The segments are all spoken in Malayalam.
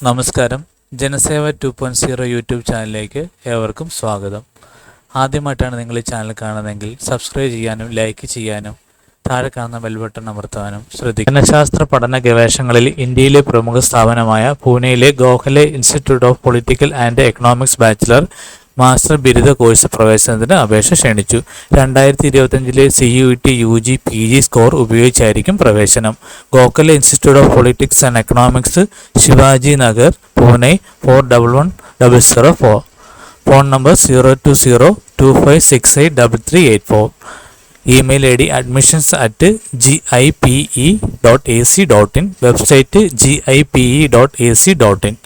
നമസ്കാരം. ജനസേവ 2.0 യൂട്യൂബ് ചാനലിലേക്ക് ഏവർക്കും സ്വാഗതം. ആദ്യമായിട്ടാണ് നിങ്ങൾ ഈ ചാനൽ കാണുന്നതെങ്കിൽ സബ്സ്ക്രൈബ് ചെയ്യാനും ലൈക്ക് ചെയ്യാനും താഴെ കാണുന്ന ബെൽ ബട്ടൺ അമർത്താനും ശ്രദ്ധിക്കുക. ജനശാസ്ത്ര പഠന ഗവേഷണങ്ങളിൽ ഇന്ത്യയിലെ പ്രമുഖ സ്ഥാപനമായ പൂനെയിലെ Gokhale institute of political and economics bachelor master ബിരുദ കോഴ്സ് പ്രവേശനത്തിന് അപേക്ഷ ക്ഷണിച്ചു. 2025 CUET UG PG സ്കോർ ഉപയോഗിച്ചായിരിക്കും പ്രവേശനം. Gokhale institute of politics and economics, Shivaji Nagar, Pune 411004. Phone number 02025683384. Email ID admissions@gipe.ac.in. Website gipe.ac.in.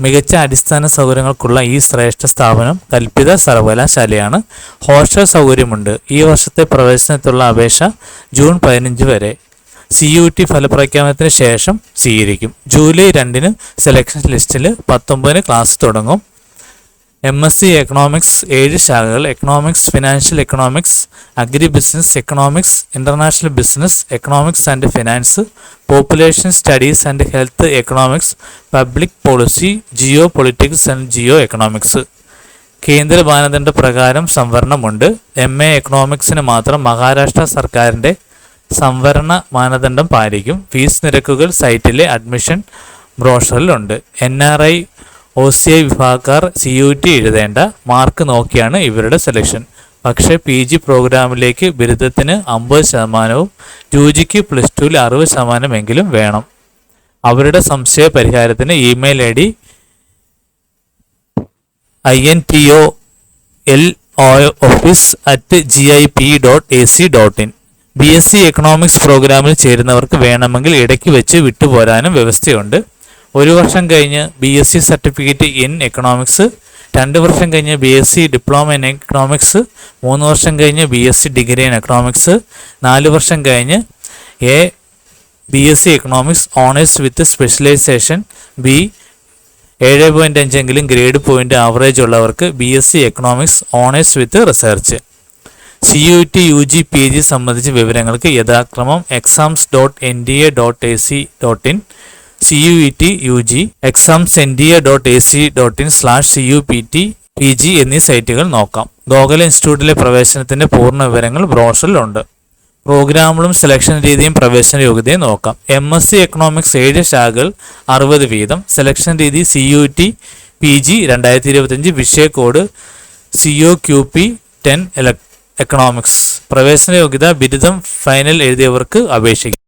മികച്ച അടിസ്ഥാന സൗകര്യങ്ങൾക്കുള്ള ഈ ശ്രേഷ്ഠ സ്ഥാപനം കൽപ്പിത സർവകലാശാലയാണ്. ഹോസ്റ്റൽ സൗകര്യമുണ്ട്. ഈ വർഷത്തെ പ്രവേശനത്തിലുള്ള അപേക്ഷ ജൂൺ 15 വരെ. CUET ഫലപ്രഖ്യാപനത്തിന് ശേഷം സ്വീകരിക്കും. ജൂലൈ 2 സെലക്ഷൻ ലിസ്റ്റിൽ 19 ക്ലാസ് തുടങ്ങും. MSc എക്കണോമിക്സ് 7 ശാഖകൾ: economics, financial economics, agribusiness economics, international business, economics and finance, population studies and health economics, public policy, geopolitics and geoeconomics. കേന്ദ്ര മാനദണ്ഡ പ്രകാരം സംവരണമുണ്ട്. MA എക്കണോമിക്സിന് മാത്രം മഹാരാഷ്ട്ര സർക്കാരിൻ്റെ സംവരണ മാനദണ്ഡം പാലിക്കും. ഫീസ് നിരക്കുകൾ സൈറ്റിലെ അഡ്മിഷൻ ബ്രോഷറിലുണ്ട്. NRI OCI വിഭാഗക്കാർ CUET എഴുതേണ്ട. മാർക്ക് നോക്കിയാണ് ഇവരുടെ സെലക്ഷൻ. പക്ഷേ PG പ്രോഗ്രാമിലേക്ക് ബിരുദത്തിന് 50%, UGക്ക് +2 60% വേണം. അവരുടെ സംശയ പരിഹാരത്തിന് email ID intoloffice@gip.ac.in. BSc economics പ്രോഗ്രാമിൽ ചേരുന്നവർക്ക് വേണമെങ്കിൽ ഇടയ്ക്ക് വെച്ച് വിട്ടുപോരാനും വ്യവസ്ഥയുണ്ട്. 1 വർഷം കഴിഞ്ഞ് BSc സർട്ടിഫിക്കറ്റ് ഇൻ എക്കണോമിക്സ്, 2 വർഷം കഴിഞ്ഞ് BSc ഡിപ്ലോമ ഇൻ എക്കണോമിക്സ്, 3 വർഷം കഴിഞ്ഞ് BSc ഡിഗ്രി ഇൻ എക്കണോമിക്സ്, 4 വർഷം കഴിഞ്ഞ് BSc economics honours with specialisation B 7.5 എങ്കിലും ഗ്രേഡ് പോയിന്റ് ആവറേജ് ഉള്ളവർക്ക് BSc economics honours with research. CUET UG PG സംബന്ധിച്ച വിവരങ്ങൾക്ക് യഥാക്രമം exams.nda.ac.in, CUET UG, exams.nda.ac.in/CUPT PG എന്നീ സൈറ്റുകൾ നോക്കാം. ഗോഖലെ ഇൻസ്റ്റിറ്റ്യൂട്ടിലെ പ്രവേശനത്തിന്റെ പൂർണ്ണ വിവരങ്ങൾ ബ്രോഷറിലുണ്ട്. പ്രോഗ്രാമുകളും സെലക്ഷൻ രീതിയും പ്രവേശന യോഗ്യതയും നോക്കാം. MSc എക്കണോമിക്സ് 7 ശാഖകൾ 60 വീതം. സെലക്ഷൻ രീതി CUET PG 2025. വിഷയക്കോഡ് COQP 10 economics. പ്രവേശന യോഗ്യത ബിരുദം ഫൈനൽ എഴുതിയവർക്ക് അപേക്ഷിക്കും.